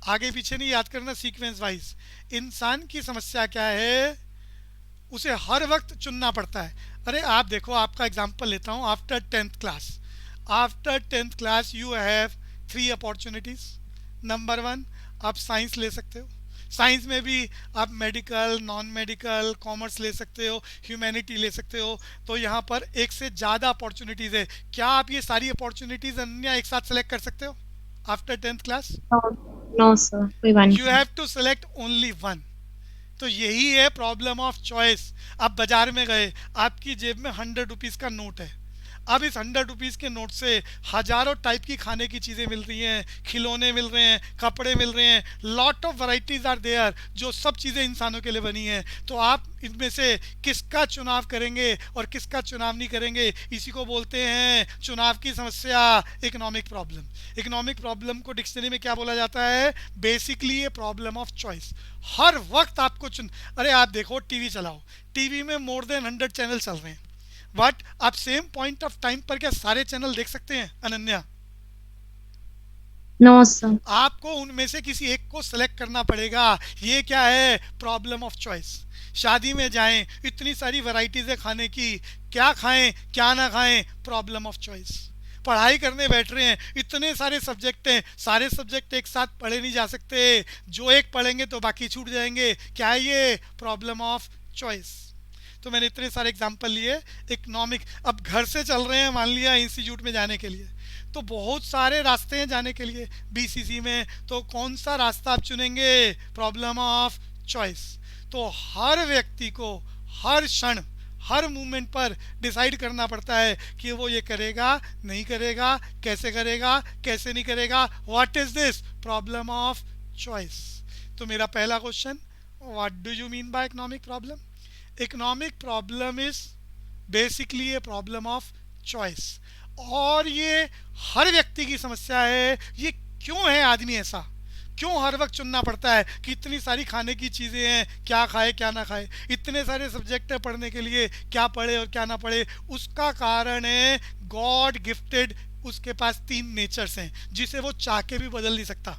आगे पीछे नहीं याद करना, सीक्वेंस वाइज. इंसान की समस्या क्या है, उसे हर वक्त चुनना पड़ता है. अरे आप देखो, आपका एग्जांपल लेता हूँ. After tenth class you have 3 opportunities. Number 1, आप साइंस ले सकते हो. साइंस में भी आप मेडिकल, नॉन मेडिकल, कॉमर्स ले सकते हो, ह्यूमैनिटी ले सकते हो. तो यहाँ पर एक से ज़्यादा अपॉर्चुनिटीज़ है. क्या आप ये सारी अपॉर्चुनिटीज़ अन्य एक साथ सेलेक्ट कर सकते हो after 10th class? No, sir. We want. You have to select only one. तो यही है प्रॉब्लम ऑफ चॉइस. आप बाजार में गए, आपकी जेब में 100 रुपीज़ का नोट है. अब इस 100 रुपीज़ के नोट से हजारों टाइप की खाने की चीज़ें मिल रही हैं, खिलौने मिल रहे हैं, कपड़े मिल रहे हैं, lot of varieties are there, जो सब चीज़ें इंसानों के लिए बनी हैं. तो आप इनमें से किसका चुनाव करेंगे और किसका चुनाव नहीं करेंगे, इसी को बोलते हैं चुनाव की समस्या, इकोनॉमिक प्रॉब्लम. इकोनॉमिक प्रॉब्लम को डिक्शनरी में क्या बोला जाता है? Basically a problem of choice. हर वक्त आपको अरे आप देखो, टीवी चलाओ, टीवी में मोर देन 100 चैनल चल रहे हैं. बट आप सेम पॉइंट ऑफ टाइम पर क्या सारे चैनल देख सकते हैं अनन्या? No, sir. आपको उनमें से किसी एक को सेलेक्ट करना पड़ेगा. ये क्या है? Problem of choice. शादी में जाएं, इतनी सारी वैरायटीज है खाने की, क्या खाएं क्या ना खाएं, प्रॉब्लम ऑफ चॉइस. पढ़ाई करने बैठ रहे हैं, इतने सारे सब्जेक्ट हैं, सारे सब्जेक्ट एक साथ पढ़े नहीं जा सकते, जो एक पढ़ेंगे तो बाकी छूट जाएंगे. क्या है ये? Problem of choice. तो मैंने इतने सारे एग्जांपल लिए. इकोनॉमिक, अब घर से चल रहे हैं मान लिया इंस्टीट्यूट में जाने के लिए, तो बहुत सारे रास्ते हैं जाने के लिए बीसीसी में. तो कौन सा रास्ता आप चुनेंगे? Problem of choice. तो हर व्यक्ति को हर क्षण, हर मूवमेंट पर डिसाइड करना पड़ता है कि वो ये करेगा नहीं करेगा, कैसे करेगा कैसे नहीं करेगा. What is this? Problem of choice. तो मेरा पहला question, what do you mean by economic problem? Economic problem is basically a problem of choice. और ये हर व्यक्ति की समस्या है. ये क्यों है? आदमी ऐसा क्यों हर वक्त चुनना पड़ता है कि इतनी सारी खाने की चीज़ें हैं, क्या खाए क्या ना खाए, इतने सारे सब्जेक्ट है पढ़ने के लिए, क्या पढ़े और क्या ना पढ़े. उसका कारण है गॉड गिफ्टेड, उसके पास 3 नेचर्स हैं जिसे वो चाह के भी बदल नहीं सकता.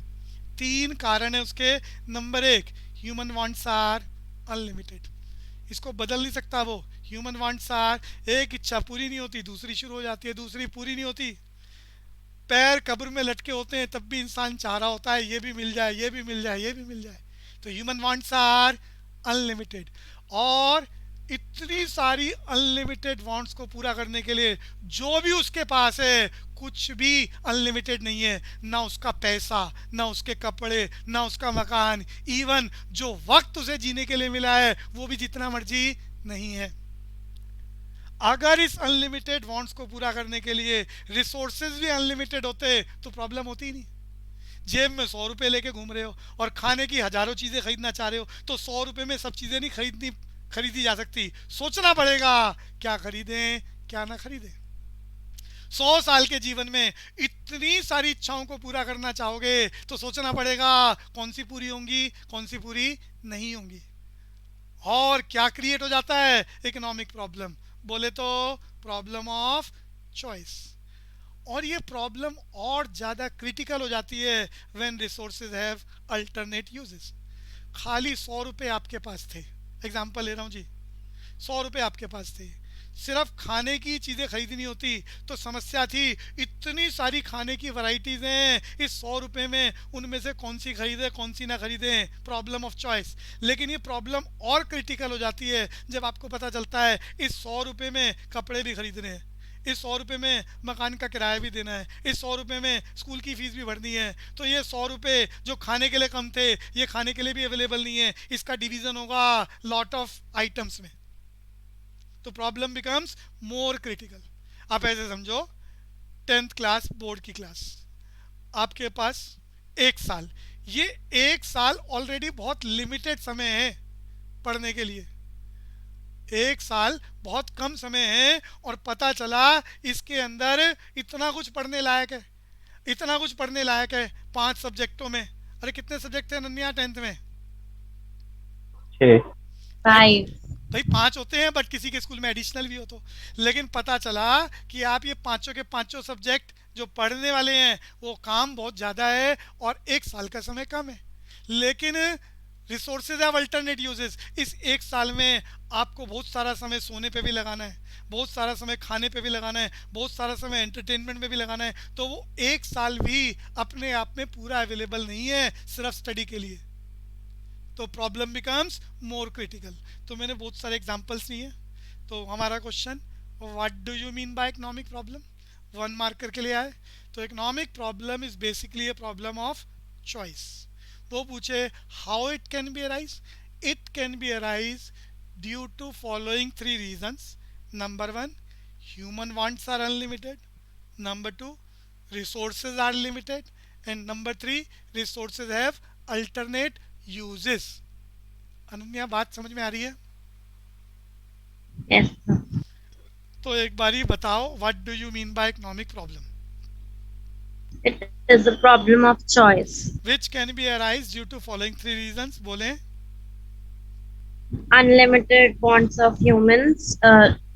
3 कारण है उसके. Number 1, human wants are unlimited. इसको बदल नहीं सकता वो. ह्यूमन वांट्स आर, एक इच्छा पूरी नहीं होती दूसरी शुरू हो जाती है, दूसरी पूरी नहीं होती. पैर कब्र में लटके होते हैं तब भी इंसान चाह रहा होता है ये भी मिल जाए, ये भी मिल जाए, ये भी मिल जाए. तो ह्यूमन वांट्स आर अनलिमिटेड. और इतनी सारी अनलिमिटेड वांट्स को पूरा करने के लिए जो भी उसके पास है, कुछ भी अनलिमिटेड नहीं है. ना उसका पैसा, ना उसके कपड़े, ना उसका मकान, इवन जो वक्त उसे जीने के लिए मिला है वो भी जितना मर्जी नहीं है. अगर इस अनलिमिटेड वांट्स को पूरा करने के लिए रिसोर्सेज भी अनलिमिटेड होते तो प्रॉब्लम होती ही नहीं. जेब में 100 रुपये लेके घूम रहे हो और खाने की हजारों चीज़ें खरीदना चाह रहे हो, तो 100 रुपये में सब चीज़ें नहीं खरीदी जा सकती. सोचना पड़ेगा क्या खरीदें क्या ना खरीदें. 100 साल के जीवन में इतनी सारी इच्छाओं को पूरा करना चाहोगे तो सोचना पड़ेगा कौन सी पूरी होंगी कौन सी पूरी नहीं होंगी. और क्या क्रिएट हो जाता है? Economic problem. बोले तो प्रॉब्लम ऑफ चॉइस. और ये प्रॉब्लम और ज़्यादा क्रिटिकल हो जाती है when resources have alternate uses. खाली 100 रुपये आपके पास थे, एग्जांपल ले रहा हूँ जी, 100 रुपये आपके पास थे, सिर्फ खाने की चीज़ें खरीदनी होती तो समस्या थी. इतनी सारी खाने की वैरायटीज़ हैं, इस 100 रुपये में उनमें से कौन सी खरीदें कौन सी ना खरीदें, प्रॉब्लम ऑफ चॉइस. लेकिन ये प्रॉब्लम और क्रिटिकल हो जाती है जब आपको पता चलता है इस 100 रुपये में कपड़े भी खरीदने हैं, इस 100 रुपये में मकान का किराया भी देना है, इस 100 रुपये में स्कूल की फ़ीस भी भरनी है. तो ये 100 रुपये जो खाने के लिए कम थे ये खाने के लिए भी अवेलेबल नहीं है, इसका डिवीज़न होगा लॉट ऑफ आइटम्स में. तो प्रॉब्लम बिकम्स मोर क्रिटिकल. आप ऐसे समझो 10th क्लास बोर्ड की क्लास, आपके पास 1 साल, ये 1 साल ऑलरेडी बहुत लिमिटेड समय है पढ़ने के लिए. 1 साल बहुत कम समय है और पता चला इसके अंदर इतना कुछ पढ़ने लायक है, इतना कुछ पढ़ने लायक है 5 सब्जेक्टों में. अरे कितने सब्जेक्ट थे अनन्या 10th में? 6 5. भाई 5 होते हैं, बट किसी के स्कूल में एडिशनल भी हो तो। लेकिन पता चला कि आप ये पांचों के पांचों सब्जेक्ट जो पढ़ने वाले हैं वो काम बहुत ज़्यादा है और 1 साल का समय कम है। लेकिन रिसोर्सेज हैव अल्टरनेट यूजेस। इस 1 साल में आपको बहुत सारा समय सोने पे भी लगाना है, बहुत सारा समय खाने पे भी लगाना है, बहुत सारा समय एंटरटेनमेंट में भी लगाना है। तो वो 1 साल भी अपने आप में पूरा अवेलेबल नहीं है सिर्फ स्टडी के लिए। तो प्रॉब्लम बिकम्स मोर क्रिटिकल। तो मैंने बहुत सारे एग्जांपल्स लिए। तो हमारा question, what do you mean by economic problem, 1 marker के लिए आए। तो economic problem is basically a problem of choice. वो पूछे how it can be arise, it can be arise due to following 3 reasons. Number 1, human wants are unlimited. Number 2, resources are limited. And number 3, resources have alternate uses. Ananya, बात समझ में आ रही है? Yes, sir. तो एक बारी बताओ, what do you mean by economic problem, It is a problem of choice. Which can be arise due to following 3 reasons. बोले Unlimited wants of humans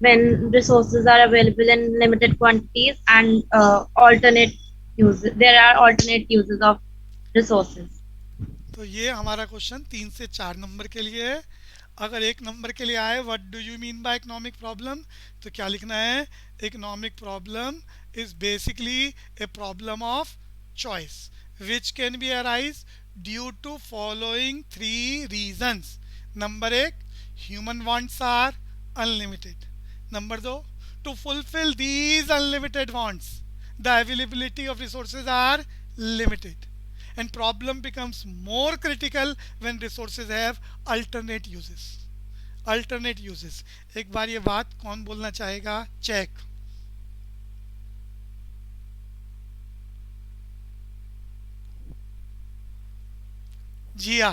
when resources are available in limited quantities and alternate uses. There are alternate uses of resources. तो ये हमारा question 3 से 4 number के लिए है। अगर 1 नंबर के लिए आए what do you mean by economic problem, तो क्या लिखना है? Economic problem is basically a problem of choice which can be arise due to following 3 reasons. Number 1, human wants are unlimited. Number 2, to fulfil these unlimited wants the availability of resources are limited. And problem becomes more critical when resources have alternate uses. Alternate uses. एक बार ये बात कौन बोलना चाहेगा? Check. Jiya.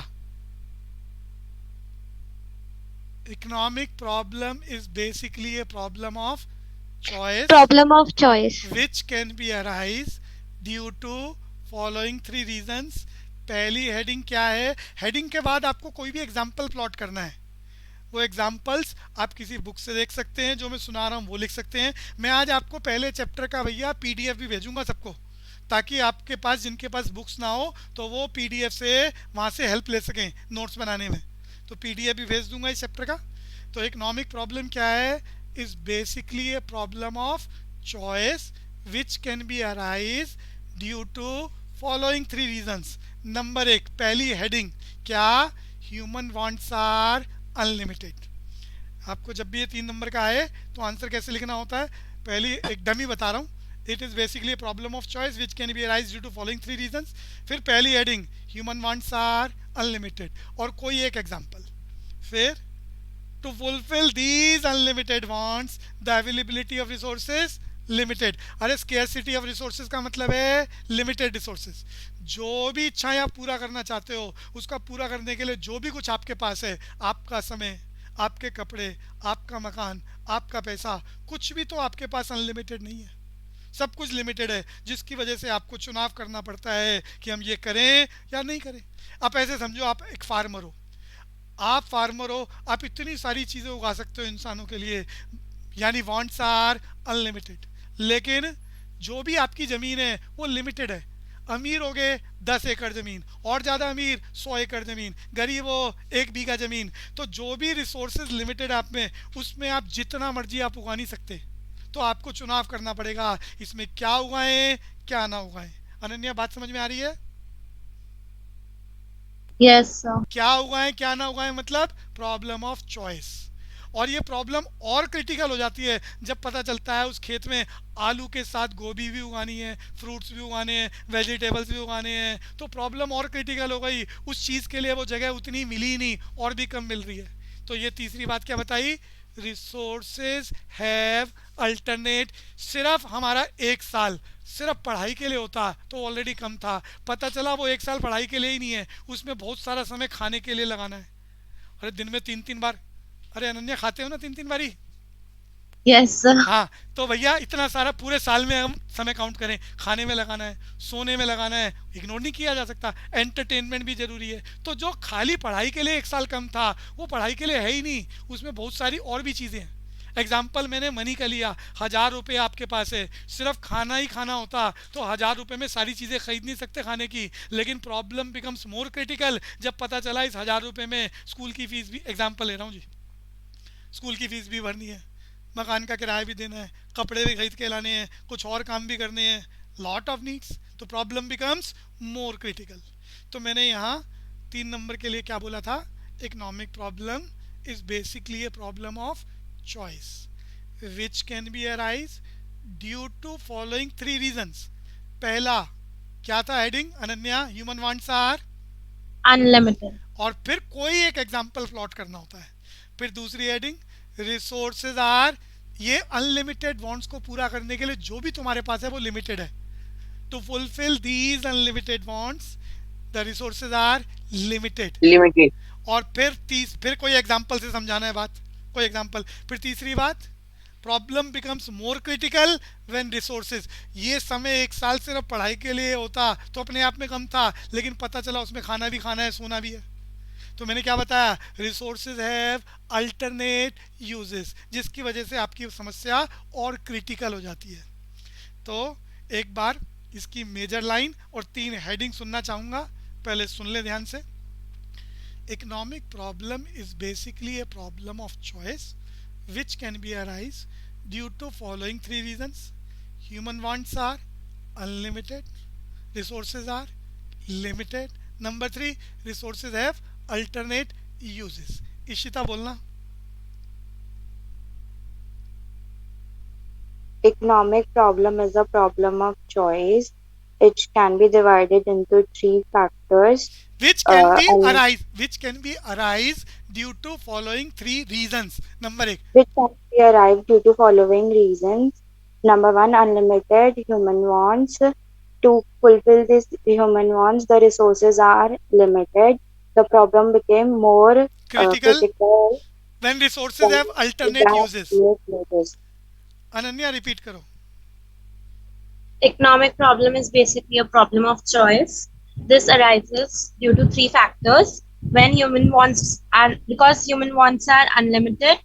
Economic problem is basically a problem of choice. Problem of choice. Which can be arise due to following 3 reasons. पहली heading क्या है? Heading के बाद आपको कोई भी एग्जाम्पल प्लॉट करना है। वो एग्जाम्पल्स आप किसी बुक से देख सकते हैं, जो मैं सुना रहा हूँ वो लिख सकते हैं। मैं आज आपको पहले चैप्टर का भैया पीडीएफ भी भेजूंगा सबको, ताकि आपके पास जिनके पास बुक्स ना हो तो वो पीडीएफ से वहाँ से हेल्प ले सकें नोट्स बनाने में। तो पीडीएफ भी भेज दूंगा इस चैप्टर का। तो इकोनॉमिक प्रॉब्लम क्या है? Is basically a problem of choice which can be arise due to following 3 reasons. Number 1, पहली हेडिंग क्या? Human wants are unlimited. आपको जब भी ये 3 नंबर का आए तो आंसर कैसे लिखना होता है? पहली एक डमी बता रहा हूँ, it is basically problem of choice which can be arise due to following 3 reasons. फिर पहली heading human wants are unlimited और कोई एक एग्जाम्पल। फिर to fulfil these unlimited wants the availability of resources limited. अरे स्केर्सिटी ऑफ रिसोर्सेज का मतलब है लिमिटेड रिसोर्सेज। जो भी इच्छाएं आप पूरा करना चाहते हो उसका पूरा करने के लिए जो भी कुछ आपके पास है, आपका समय, आपके कपड़े, आपका मकान, आपका पैसा, कुछ भी तो आपके पास अनलिमिटेड नहीं है। सब कुछ लिमिटेड है, जिसकी वजह से आपको चुनाव करना पड़ता है कि हम ये करें या नहीं करें। आप ऐसे समझो, आप एक फार्मर हो, आप फार्मर हो, आप इतनी सारी चीज़ें उगा सकते हो इंसानों के लिए, यानी वांट्स आर अनलिमिटेड। लेकिन जो भी आपकी ज़मीन है वो लिमिटेड है। अमीर हो गए 10 एकड़ ज़मीन, और ज़्यादा अमीर 100 एकड़ ज़मीन, गरीब हो 1 बीघा ज़मीन। तो जो भी रिसोर्सेज लिमिटेड आप में, उसमें आप जितना मर्जी आप उगा नहीं सकते। तो आपको चुनाव करना पड़ेगा, इसमें क्या उगाएं क्या ना उगाएं। अनन्या, बात समझ में आ रही है? Yes, sir. क्या उगाएं क्या ना उगाएं मतलब प्रॉब्लम ऑफ चॉइस। और ये प्रॉब्लम और क्रिटिकल हो जाती है जब पता चलता है उस खेत में आलू के साथ गोभी भी उगानी है, फ्रूट्स भी उगाने हैं, वेजिटेबल्स भी उगाने हैं। तो प्रॉब्लम और क्रिटिकल हो गई, उस चीज़ के लिए वो जगह उतनी मिली नहीं और भी कम मिल रही है। तो ये तीसरी बात क्या बताई? Resources have alternate. सिर्फ हमारा 1 साल सिर्फ पढ़ाई के लिए होता तो ऑलरेडी कम था। पता चला वो 1 साल पढ़ाई के लिए ही नहीं है, उसमें बहुत सारा समय खाने के लिए लगाना है। अरे दिन में 3-3 बार, अरे अनन्या खाते हो ना 3-3 बारी? Yes, sir. हाँ, तो भैया इतना सारा पूरे साल में हम समय काउंट करें, खाने में लगाना है, सोने में लगाना है, इग्नोर नहीं किया जा सकता, एंटरटेनमेंट भी जरूरी है। तो जो खाली पढ़ाई के लिए एक साल कम था वो पढ़ाई के लिए है ही नहीं, उसमें बहुत सारी और भी चीज़ें हैं। एग्जाम्पल मैंने मनी का लिया, 1,000 रुपये आपके पास है, सिर्फ खाना ही खाना होता तो 1,000 रुपये में सारी चीज़ें खरीद नहीं सकते खाने की। लेकिन प्रॉब्लम बिकम्स मोर क्रिटिकल जब पता चला इस 1,000 रुपये में स्कूल की फीस भी, एग्जाम्पल ले रहा हूँ जी, स्कूल की फीस भी भरनी है, मकान का किराया भी देना है, कपड़े भी खरीद के लाने हैं, कुछ और काम भी करने हैं, लॉट ऑफ नीड्स, तो प्रॉब्लम बिकम्स मोर क्रिटिकल। तो मैंने यहाँ 3 नंबर के लिए क्या बोला था, economic problem is basically a problem of choice which can be arise due to following 3 reasons. पहला क्या था heading Ananya, human wants are Unlimited. और फिर कोई एक एग्जाम्पल प्लॉट करना होता है। फिर दूसरी हेडिंग रिसोर्सेज आर, ये अनलिमिटेड वांट्स को पूरा करने के लिए जो भी तुम्हारे पास है वो लिमिटेड है। To fulfil these unlimited wants the resources are limited. Limited. और फिर कोई एग्जाम्पल से समझाना है बात, कोई एग्जाम्पल। फिर तीसरी बात, problem becomes more critical when resources, ये समय एक साल सिर्फ पढ़ाई के लिए होता तो अपने आप में कम था, लेकिन पता चला उसमें खाना भी खाना है, सोना भी है। तो मैंने क्या बताया, रिसोर्सेज हैव अल्टरनेट यूजेस, जिसकी वजह से आपकी समस्या और क्रिटिकल हो जाती है। तो एक बार इसकी मेजर लाइन और 3 हेडिंग सुनना चाहूँगा, पहले सुन ले ध्यान से। Economic problem is basically a problem of choice which can be arise due to following 3 reasons. Human wants are unlimited, resources are limited. Number 3, resources have alternate uses. Ishita बोलना। Economic problem is a problem of choice. It can be divided into 3 factors. Which can be and arise due to following 3 reasons. Number 1, which can be arrived due to following reasons. Number 1, unlimited human wants. To fulfill these human wants, the resources are limited. The problem became more critical when resources have alternate uses. uses. Ananya, repeat करो। Economic problem is basically a problem of choice. This arises due to 3 factors. When human wants and because human wants are unlimited,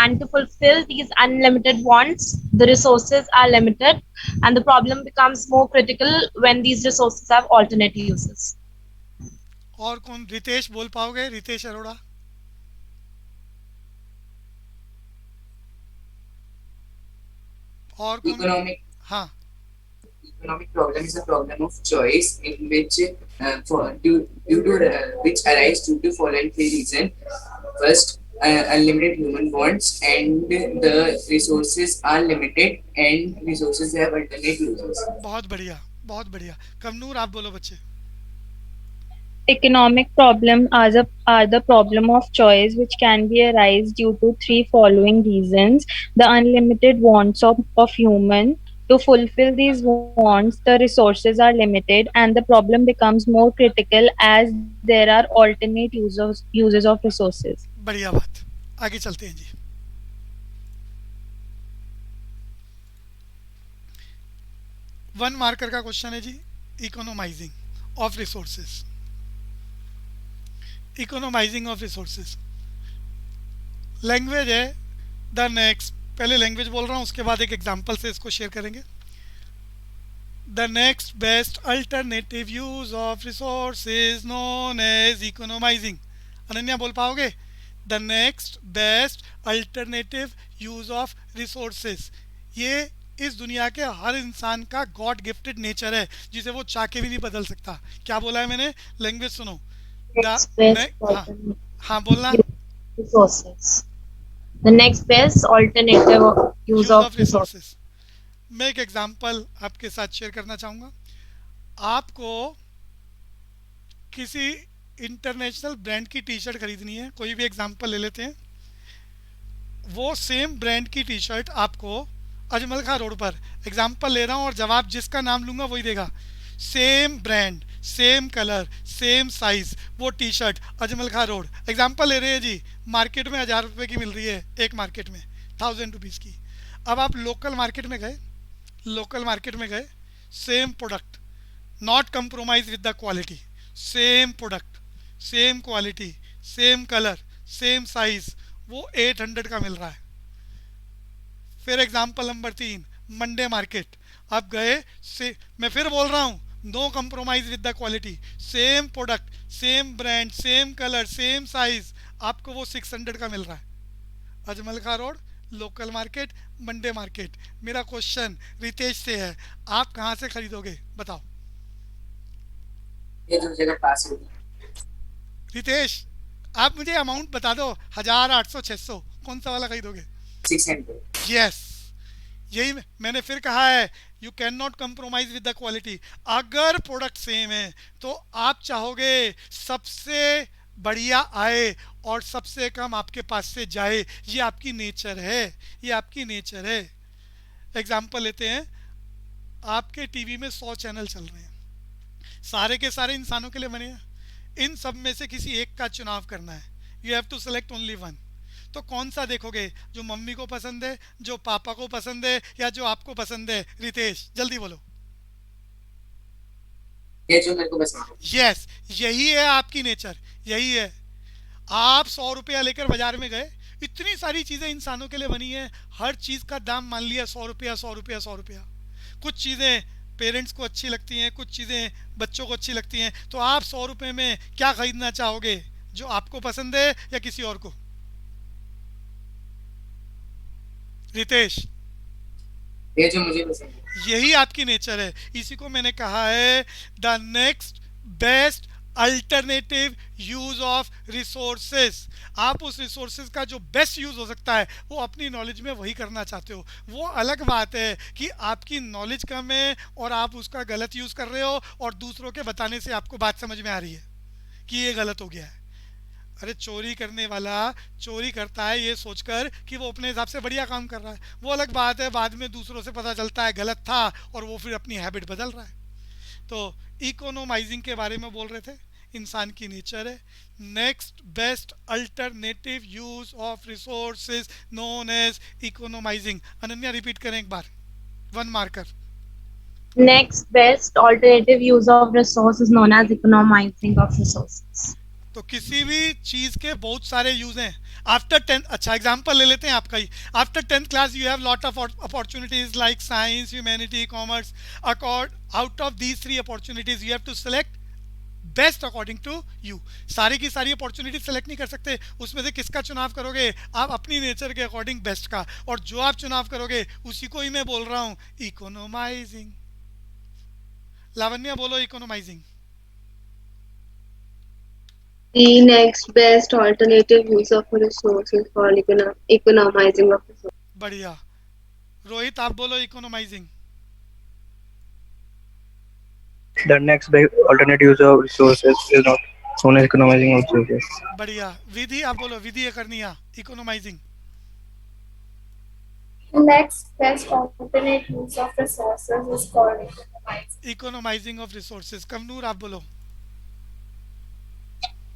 and to fulfill these unlimited wants, the resources are limited, and the problem becomes more critical when these resources have alternate uses. और कौन, रितेश बोल पाओगे, रितेश अरोड़ा? और कौन? Economic हाँ, economic problem is a problem of choice in which due to which arise due to following 3 reasons. First, unlimited human wants, and the resources are limited, and resources have alternate uses. बहुत बढ़िया, बहुत बढ़िया। कमनूर आप बोलो बच्चे। Economic problem are the problem of choice which can be arise due to 3 following reasons. The unlimited wants of human. To fulfill these wants, the resources are limited, and the problem becomes more critical as there are alternate uses of resources. बढ़िया बात, आगे चलते हैं जी। One marker का question है जी, economizing of resources. Economizing of resources language है द नेक्स्ट, पहले लैंग्वेज बोल रहा हूँ, उसके बाद एक एग्जांपल से इसको शेयर करेंगे। The next best alternative use of resources known as economizing. Ananya बोल पाओगे? The next best alternative use of resources, ये इस दुनिया के हर इंसान का गॉड गिफ्टेड नेचर है, जिसे वो चाह के भी नहीं बदल सकता। क्या बोला है मैंने? लैंग्वेज सुनो। हाँ बोलना। Resources. The next best alternative use of resources. मैं एक एग्जांपल आपके साथ शेयर करना चाहूँगा। आपको किसी इंटरनेशनल ब्रांड की टी शर्ट खरीदनी है, कोई भी एग्जांपल ले लेते हैं। वो सेम ब्रांड की टी शर्ट आपको अजमल खां रोड पर, एग्जांपल ले रहा हूँ और जवाब जिसका नाम लूँगा वही देगा, same brand, same colour, same size, वो T shirt Ajmal Khan road, example ले रहे हैं जी, मार्केट में 1,000 रुपये की मिल रही है, एक मार्केट में 1,000 रुपीज़ की। अब आप लोकल मार्केट में गए, लोकल मार्केट में गए, same product, not compromise with the quality, same product, same quality, same colour, same size, वो 800 का मिल रहा है। फिर एग्जांपल नंबर 3, मंडे मार्केट। आप गए से, मैं फिर बोल रहा हूँ, no compromise with the quality, same product, same brand, same colour, same size, आपको वो 600 का मिल रहा है। Ajmal Khan road, local market, Monday market. मेरा क्वेश्चन रितेश से है, आप कहाँ से खरीदोगे बताओ? ये जो जगह पास है। रितेश, आप मुझे अमाउंट बता दो, 1000, 800, 600, कौन सा वाला खरीदोगे? 600। यस, यही मैंने फिर कहा है, you can not compromise with the quality. अगर प्रोडक्ट सेम है तो आप चाहोगे सबसे बढ़िया आए और सबसे कम आपके पास से जाए। ये आपकी नेचर है, ये आपकी नेचर है। एग्जाम्पल लेते हैं, आपके टीवी में 100 चैनल चल रहे हैं, सारे के सारे इंसानों के लिए बने हैं। इन सब में से किसी एक का चुनाव करना है, you have to select only one. तो कौन सा देखोगे, जो मम्मी को पसंद है, जो पापा को पसंद है, या जो आपको पसंद है? रितेश जल्दी बोलो। ये जो मेरे को पसंद है। यस, यही है आपकी नेचर, यही है। आप 100 रुपया लेकर बाजार में गए, इतनी सारी चीज़ें इंसानों के लिए बनी है, हर चीज़ का दाम मान लिया 100 रुपया, 100 रुपया, 100 रुपया। कुछ चीज़ें पेरेंट्स को अच्छी लगती हैं, कुछ चीज़ें बच्चों को अच्छी लगती हैं, तो आप 100 रुपये में क्या खरीदना चाहोगे, जो आपको पसंद है या किसी और को? रितेश, ये जो मुझे पसंद है। यही आपकी नेचर है। इसी को मैंने कहा है the next best alternative use of resources. आप उस रिसोर्सेज का जो बेस्ट यूज हो सकता है वो अपनी नॉलेज में वही करना चाहते हो। वो अलग बात है कि आपकी नॉलेज कम है और आप उसका गलत यूज कर रहे हो और दूसरों के बताने से आपको बात समझ में आ रही है कि ये गलत हो गया है। अरे चोरी करने वाला चोरी करता है ये सोचकर कि वो अपने हिसाब से बढ़िया काम कर रहा है, वो अलग बात है। बाद में दूसरों से पता चलता है गलत था और वो फिर अपनी हैबिट बदल रहा है। तो इकोनोमाइजिंग के बारे में बोल रहे थे, इंसान की नेचर है। Next best alternative use of resources known as economizing. Ananya repeat करें एक बार, 1 marker. Next best alternative use of resource is known as economizing of resources. तो किसी भी चीज के बहुत सारे यूज हैं। आफ्टर 10, अच्छा एग्जांपल ले लेते हैं आपका ही। After 10th class you have lot of opportunities like science, humanity, commerce. Out of these 3 opportunities you have to select best according to you. सारी की सारी अपॉर्चुनिटी सेलेक्ट नहीं कर सकते, उसमें से किसका चुनाव करोगे आप? अपनी नेचर के अकॉर्डिंग बेस्ट का, और जो आप चुनाव करोगे उसी को ही मैं बोल रहा हूँ इकोनोमाइजिंग। लावण्या बोलो इकोनोमाइजिंग। The next best alternative use of a resource is called economizing of resource. बढ़िया। रोहित आप बोलो इकोनोमाइजिंग। The next best alternate use of resources is not known as economizing of resources. बढ़िया। विधि आप बोलो, विधि ये करनी है इकोनोमाइजिंग। The next best alternate use of resources is called economizing. Economizing of resources. Kamnoor आप बोलो।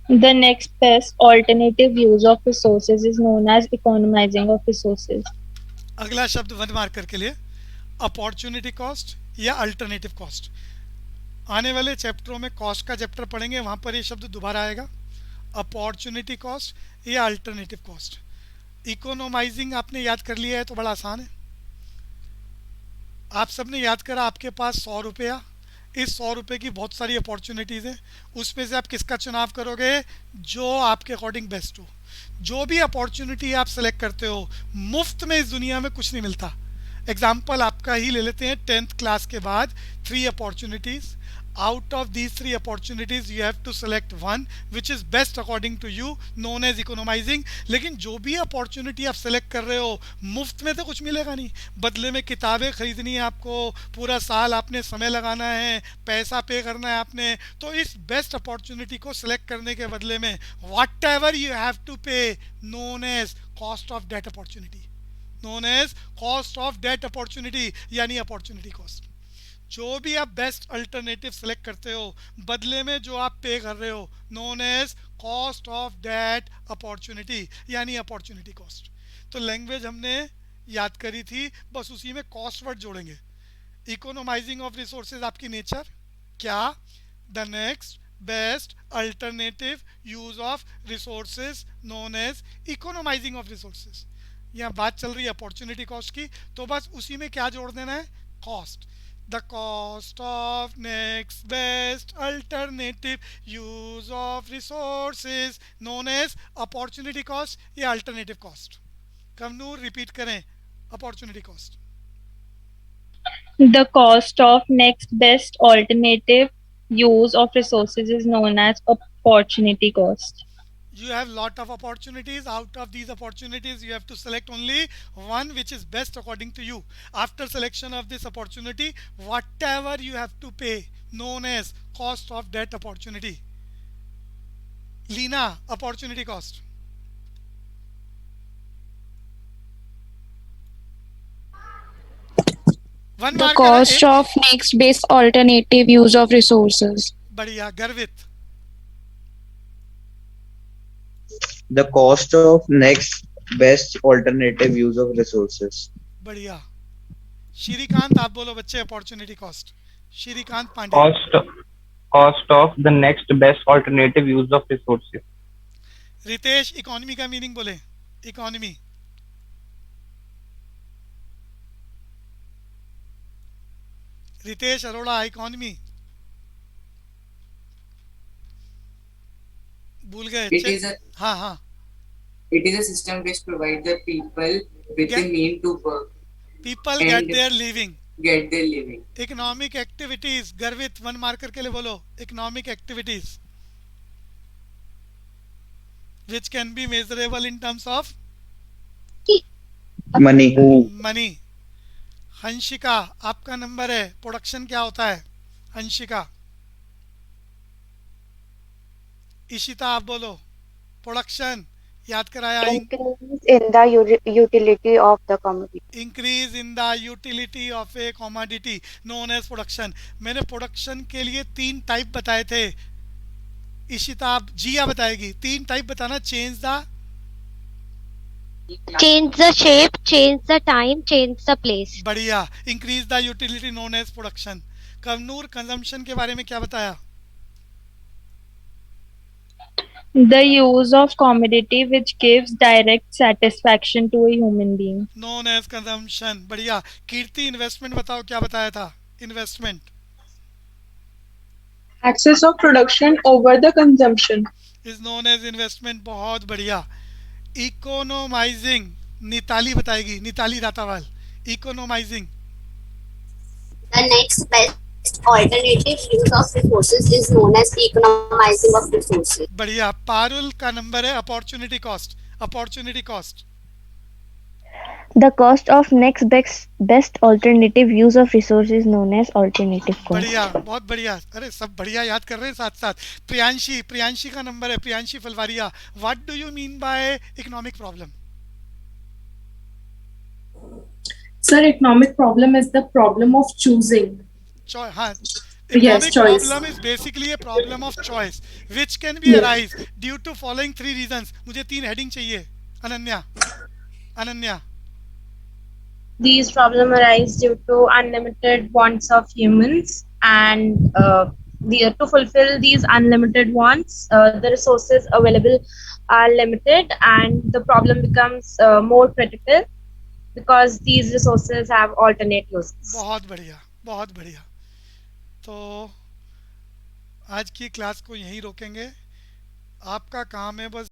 The next best alternative use of resources is known as economizing of resources. अगला शब्द 1 मार्कर के लिए, अपॉर्चुनिटी कॉस्ट या अल्टरनेटिव कॉस्ट। आने वाले चैप्टरों में कॉस्ट का चैप्टर पढ़ेंगे, वहाँ पर ये शब्द दोबारा आएगा, अपॉर्चुनिटी कॉस्ट या अल्टरनेटिव कॉस्ट। इकोनोमाइजिंग आपने याद कर लिया है तो बड़ा आसान है। आप सबने याद करा आपके पास 100 रुपया, इस 100 रुपये की बहुत सारी अपॉर्चुनिटीज़ हैं, उसमें से आप किसका चुनाव करोगे? जो आपके अकॉर्डिंग बेस्ट हो। जो भी अपॉर्चुनिटी आप सेलेक्ट करते हो, मुफ्त में इस दुनिया में कुछ नहीं मिलता। एग्जाम्पल आपका ही ले लेते हैं, 10th क्लास के बाद 3 opportunities. Out of these 3 opportunities you have to select one which is best according to you, known as economizing. लेकिन जो भी अपॉर्चुनिटी आप सेलेक्ट कर रहे हो, मुफ्त में तो कुछ मिलेगा नहीं, बदले में किताबें खरीदनी है आपको, पूरा साल आपने समय लगाना है, पैसा पे करना है आपने। तो इस बेस्ट अपॉर्चुनिटी को सिलेक्ट करने के बदले में whatever you have to pay, known as cost of that opportunity, known as cost of that opportunity, यानी अपॉर्चुनिटी कॉस्ट। जो भी आप बेस्ट अल्टरनेटिव सेलेक्ट करते हो, बदले में जो आप पे कर रहे हो, known as cost of that opportunity, यानी अपॉर्चुनिटी कॉस्ट। तो लैंग्वेज हमने याद करी थी, बस उसी में कॉस्ट वर्ड जोड़ेंगे। इकोनोमाइजिंग ऑफ रिसोर्सेज आपकी नेचर क्या, the next best alternative use of resources known as economizing of resources. यहाँ बात चल रही है अपॉर्चुनिटी कॉस्ट की, तो बस उसी में क्या जोड़ देना है, cost. The cost of next best alternative use of resources known as opportunity cost या अल्टरनेटिव कॉस्ट। कमनूर रिपीट करें, opportunity cost. The cost of next best alternative use of resources is known as opportunity cost. You have lot of opportunities. Out of these opportunities, you have to select only one which is best according to you. After selection of this opportunity, whatever you have to pay, known as cost of that opportunity. Lina, opportunity cost. One The mark cost of next best alternative use of resources. बढ़िया। गर्वित, The cost of next best alternative use of resources. बढ़िया। श्रीकांत आप बोलो बच्चे, opportunity cost. Shrikant Pandey. Cost of the next best alternative use of resources. Ritesh, economy का meaning बोले, economy. Ritesh Arora, economy भूल गए। It is a हाँ हाँ, it is a system which provides the people with the mean to work. People and get their living. Get their living. Economic activities, Garvit one marker के लिए बोलो, economic activities which can be measurable in terms of Money. Money. Hanshika आपका number है, production क्या होता है, हंशिका। इशिता आप बोलो, प्रोडक्शन याद कराया। Increase in the utility of the commodity. Increase in the utility of a commodity known as production. मैंने प्रोडक्शन के लिए 3 टाइप बताए थे। इशिता आप, जिया बताएगी 3 टाइप बताना। Change the, Change the shape, change the time, change the place. बढ़िया। Increase the utility known as production. Kavnoor, consumption के बारे में क्या बताया? The use of commodity which gives direct satisfaction to a human being. Known as consumption, बढ़िया। Kirti, investment बताओ, क्या बताया था? Investment Access of production over the consumption. Is known as investment, बहुत बढ़िया। इकोनोमाइजिंग, निताली बताएगी, Nitali दातावाल। इकोनोमाइजिंग, The next best alternative use of resources is known as economizing of resources. बढ़िया। पारुल का नंबर है, opportunity cost. Opportunity cost, The cost of next best alternative use of resources known as alternative cost. बढ़िया, बहुत बढ़िया। अरे सब बढ़िया याद कर रहे हैं साथ साथ। प्रियांशी, प्रियांशी का नंबर है, Priyanshi Phalwaria. What do you mean by economic problem? Sir, economic problem is the problem of choosing. हाँ, Yes, economic choice. problem is basically a problem of choice which can be arise due to following 3 reasons. मुझे 3 heading चाहिए। Ananya, Ananya. These problems arise due to unlimited wants of humans, and to fulfill these unlimited wants, the resources available are limited, and the problem becomes more critical because these resources have alternate uses. बहुत बढ़िया, बहुत बढ़िया। तो आज की class को यहीं रोकेंगे। आपका काम है बस